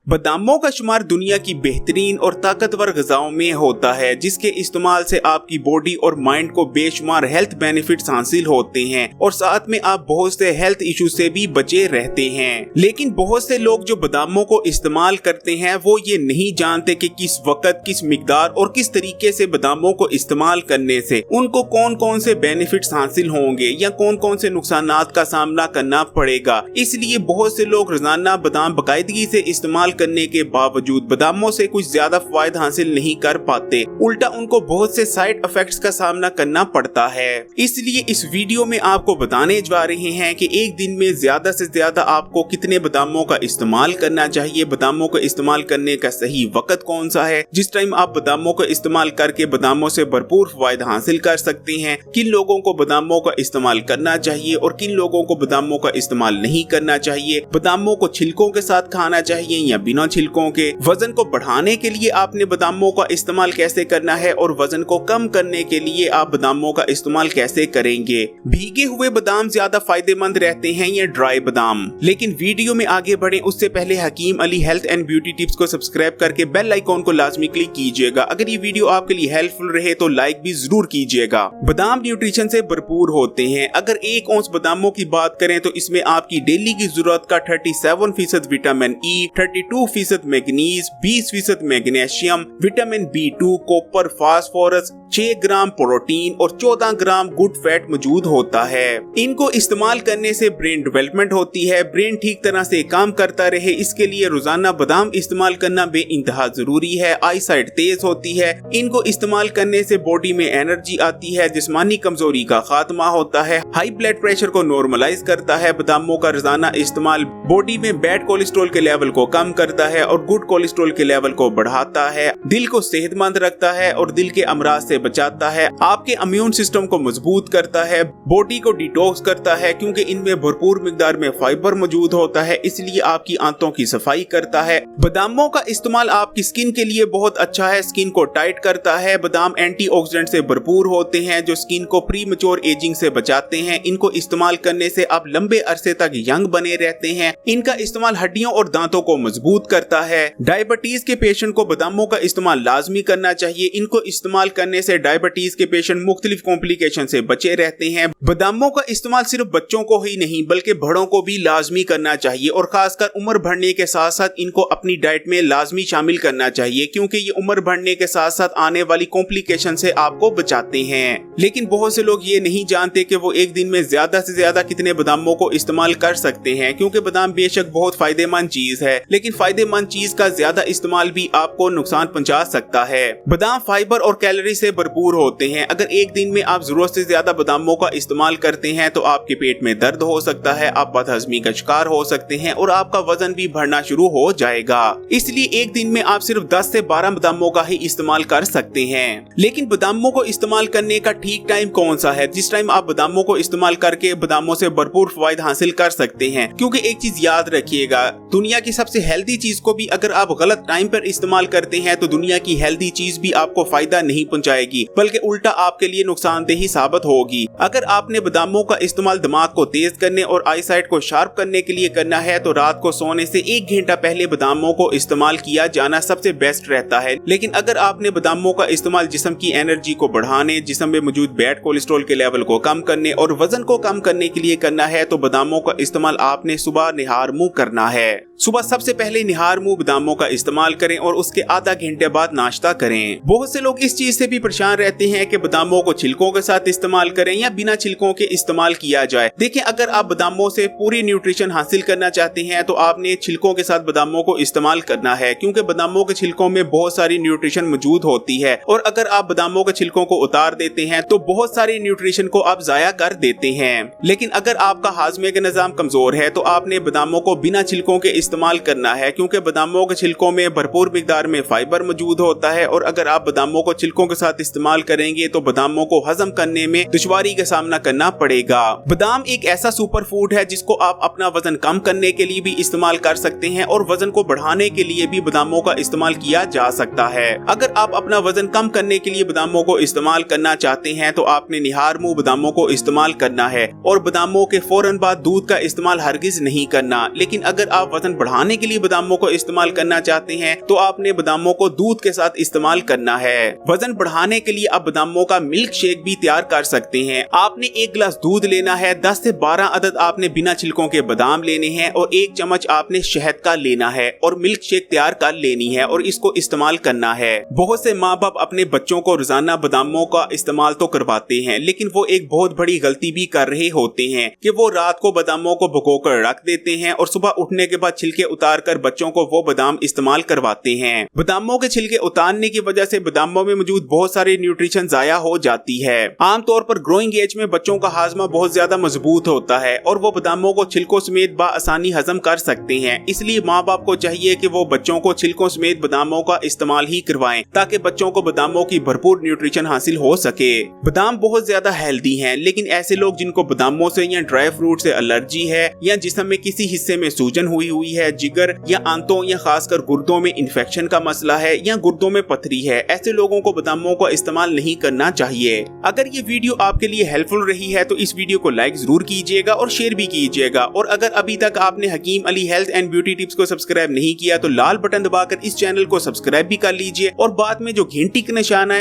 बादामों का शुमार दुनिया की बेहतरीन और ताकतवर ग़िज़ाओं में होता है, जिसके इस्तेमाल से आपकी बॉडी और माइंड को बेशुमार हेल्थ बेनिफिट्स हासिल होते हैं और साथ में आप बहुत से हेल्थ इशू से भी बचे रहते हैं। लेकिन बहुत से लोग जो बादामों को इस्तेमाल करते हैं वो ये नहीं जानते कि किस वक्त, किस मिकदार और किस तरीके से बादामों को इस्तेमाल करने से उनको कौन कौन से बेनिफिट्स हासिल होंगे या कौन कौन से नुकसानात का सामना करना पड़ेगा। इसलिए बहुत से लोग रोजाना बादाम बाकायदगी से इस्तेमाल करने के बावजूद बादामों से कुछ ज्यादा फायदा हासिल नहीं कर पाते, उल्टा उनको बहुत से साइड इफेक्ट्स का सामना करना पड़ता है। इसलिए इस वीडियो में आपको बताने जा रहे हैं कि एक दिन में ज्यादा से ज्यादा आपको कितने बादामों का इस्तेमाल करना चाहिए, बादामों को इस्तेमाल करने का सही वक्त कौन सा है जिस टाइम आप बादामों को इस्तेमाल करके बादामों से भरपूर फायदा हासिल कर सकते हैं, किन लोगों को बादामों का इस्तेमाल करना चाहिए और किन लोगों को बादामों का इस्तेमाल नहीं करना चाहिए, बादामों को छिलकों के साथ खाना चाहिए या बिना छिलकों के, वजन को बढ़ाने के लिए आपने बादामों का इस्तेमाल कैसे करना है और वजन को कम करने के लिए आप बादामों का इस्तेमाल कैसे करेंगे। भीगे हुए बादाम ज्यादा फायदेमंद रहते हैं या ड्राई बादाम। लेकिन वीडियो में आगे बढ़े उससे पहले Hakim Ali health and beauty tips को सब्सक्राइब करके बेल आइकॉन को लाजमी क्लिक कीजिएगा। अगर ये वीडियो आपके लिए हेल्पफुल रहे तो लाइक भी जरूर कीजिएगा। बादाम न्यूट्रिशन से भरपूर होते हैं। अगर 1 औंस बादामों की बात करें तो इसमें आपकी डेली की जरूरत का 37% vitamin E, 32% manganese, 20% magnesium, vitamin B2, copper, phosphorus, 6 gram protein और 14 ग्राम गुड फैट मौजूद होता है। इनको इस्तेमाल करने से ब्रेन डेवलपमेंट होती है, ब्रेन ठीक तरह से काम करता रहे, इसके लिए रोजाना बादाम इस्तेमाल करना बेइंतहा जरूरी है। आई साइट तेज होती है। इनको इस्तेमाल करने से बॉडी में एनर्जी आती है, जिस्मानी कमजोरी का खात्मा होता है, हाई ब्लड प्रेशर को नॉर्मलाइज करता है। बादामों का रोजाना इस्तेमाल बॉडी में बैड कोलेस्ट्रॉल के लेवल को कम करता है और गुड कोलेस्ट्रॉल के लेवल को बढ़ाता है, दिल को सेहतमंद रखता है और दिल के अमराज से बचाता है, आपके इम्यून सिस्टम को मजबूत करता है, बॉडी को डिटॉक्स करता है क्योंकि इनमें भरपूर मिकदार में फाइबर मौजूद होता है, इसलिए आपकी आंतों की सफाई करता है। बादामों का इस्तेमाल आपकी स्किन के लिए बहुत अच्छा है, स्किन को टाइट करता है। बादाम एंटीऑक्सीडेंट से भरपूर होते हैं जो स्किन को प्रीमेच्योर एजिंग से बचाते हैं। इनको इस्तेमाल करने से आप लंबे अरसे तक यंग बने रहते हैं। इनका इस्तेमाल हड्डियों और दांतों को मजबूत करता है। डायबिटीज के पेशेंट को बादामों का इस्तेमाल लाजमी करना चाहिए। इनको इस्तेमाल करने से डायबिटीज के पेशेंट मुख्तलिफ कॉम्प्लिकेशन से बचे रहते हैं। बादामों का इस्तेमाल सिर्फ बच्चों को ही नहीं बल्कि बड़ों को भी लाजमी करना चाहिए और खासकर उम्र बढ़ने के साथ साथ इनको अपनी डाइट में लाजमी शामिल करना चाहिए क्योंकि ये उम्र बढ़ने के साथ साथ आने वाली कॉम्प्लिकेशन से आपको बचाते हैं। लेकिन बहुत से लोग ये नहीं जानते कि वो एक दिन में ज्यादा से ज्यादा कितने बादामों को इस्तेमाल कर सकते हैं, क्योंकि बादाम बेशक बहुत फायदेमंद चीज है लेकिन फायदेमंद चीज का ज्यादा इस्तेमाल भी आपको नुकसान पहुंचा सकता है। बादाम फाइबर और कैलोरी से भरपूर होते हैं। अगर एक दिन में आप जरूरत से ज्यादा बादामों का इस्तेमाल करते हैं तो आपके पेट में दर्द हो सकता है, आप बदहजमी का शिकार हो सकते हैं और आपका वजन भी बढ़ना शुरू हो जाएगा। इसलिए एक दिन में आप सिर्फ 10 से 12 बादामों का ही इस्तेमाल कर सकते हैं। लेकिन बादामों को इस्तेमाल करने का ठीक टाइम कौन सा है जिस टाइम आप बादामों को इस्तेमाल करके बादामों से भरपूर फायदा हासिल कर सकते हैं? क्योंकि एक चीज याद रखिएगा, दुनिया की सबसे हेल्दी चीज को भी अगर आप गलत टाइम पर इस्तेमाल करते हैं तो दुनिया की हेल्दी चीज भी आपको फायदा नहीं पहुंचाएगी बल्कि उल्टा आपके लिए नुकसानदेही साबित होगी। अगर आपने बादामों का इस्तेमाल दिमाग को तेज करने और आई साइट को शार्प करने के लिए करना है तो रात को सोने से 1 घंटा पहले बादामों को इस्तेमाल किया जाना सबसे बेस्ट रहता है। लेकिन अगर आपने बादामों का इस्तेमाल जिस्म की एनर्जी को बढ़ाने, जिस्म में मौजूद बैड कोलेस्ट्रॉल के लेवल को कम करने और वजन को कम करने के लिए करना है तो बादामों का इस्तेमाल आपने सुबह निहार मुंह करना है। सुबह सबसे पहले निहार मुंह बादामों का इस्तेमाल करें और उसके आधा घंटे बाद नाश्ता करें। बहुत से लोग इस चीज से भी परेशान रहते हैं कि बादामों को छिलकों के साथ इस्तेमाल करें या बिना छिलकों के इस्तेमाल किया जाए। देखिए, अगर आप बादामों से पूरी न्यूट्रिशन हासिल करना चाहते हैं तो आपने छिलकों के साथ बादामों को इस्तेमाल करना है क्योंकि बादामों के छिलकों में बहुत सारी न्यूट्रिशन मौजूद होती है और अगर आप बादामों के छिलकों को उतार देते हैं तो बहुत सारी न्यूट्रिशन को आप जाया कर देते हैं। लेकिन अगर आपका हाजमे का निजाम कमजोर है तो आपने बादामों को बिना छिलकों के इस्तेमाल करना है क्योंकि बादामों के छिलकों में भरपूर मिकदार में फाइबर मौजूद होता है और अगर आप बादामों को छिलकों के साथ इस्तेमाल करेंगे तो बादामों को हजम करने में दुश्वारी का सामना करना पड़ेगा। बादाम एक ऐसा सुपर फूड है जिसको आप अपना वजन कम करने के लिए भी इस्तेमाल कर सकते हैं और वजन को बढ़ाने के लिए भी बादामों का इस्तेमाल किया जा सकता है। अगर आप अपना वजन कम करने के लिए बादामों को इस्तेमाल करना चाहते हैं तो आपने निहार मुंह बादामों को इस्तेमाल करना है और बादामों के फौरन बाद दूध का इस्तेमाल हरगिज नहीं करना। लेकिन अगर आप वजन बढ़ाने के लिए बादामों को इस्तेमाल करना चाहते हैं तो आपने बादामों को दूध के साथ इस्तेमाल करना है। वजन बढ़ाने के लिए आप बादामों का मिल्क शेक भी तैयार कर सकते हैं। आपने 1 गिलास दूध लेना है, 10 से 12 अदद आपने बिना छिलकों के बादाम लेने हैं और 1 चम्मच आपने शहद का लेना है और मिल्क शेक तैयार कर लेनी है और इसको इस्तेमाल करना है। बहुत से माँ बाप अपने बच्चों को रोजाना बादामों का इस्तेमाल तो करवाते हैं, लेकिन वो एक बहुत बड़ी गलती भी कर रहे होते हैं कि वो रात को बादामों को भिगोकर रख देते हैं और सुबह उठने के बाद छिलके उतार कर बच्चों को वो बादाम इस्तेमाल करवाते हैं। बादामों के छिलके उतारने की वजह से बादामों में मौजूद बहुत सारे न्यूट्रिशन जाया हो जाती है। आमतौर पर ग्रोइंग एज में बच्चों का हाजमा बहुत ज्यादा मजबूत होता है और वो बादामों को छिलकों समेत बाआसानी हजम कर सकते हैं। इसलिए माँ बाप को चाहिए कि वो बच्चों को छिलकों समेत बादामों का इस्तेमाल ही करवाएं ताकि बच्चों को बादामों की भरपूर न्यूट्रिशन हासिल हो सके। बादाम बहुत ज्यादा हेल्दी हैं, लेकिन ऐसे लोग जिनको बादामों से या ड्राई फ्रूट से एलर्जी है या जिस्म में किसी हिस्से में सूजन हुई है, जिगर या आंतों या खासकर गुर्दों में इन्फेक्शन का मसला है या गुर्दों में पथरी है, ऐसे लोगों को बादामों का इस्तेमाल नहीं करना चाहिए। अगर ये वीडियो आपके लिए हेल्पफुल रही है तो इस वीडियो को लाइक जरूर कीजिएगा और शेयर भी कीजिएगा। और अगर अभी तक आपने Hakim Ali health and beauty tips को सब्सक्राइब नहीं किया तो लाल बटन दबाकर इस चैनल को सब्सक्राइब भी कर लीजिए और बाद में जो घंटी का निशान है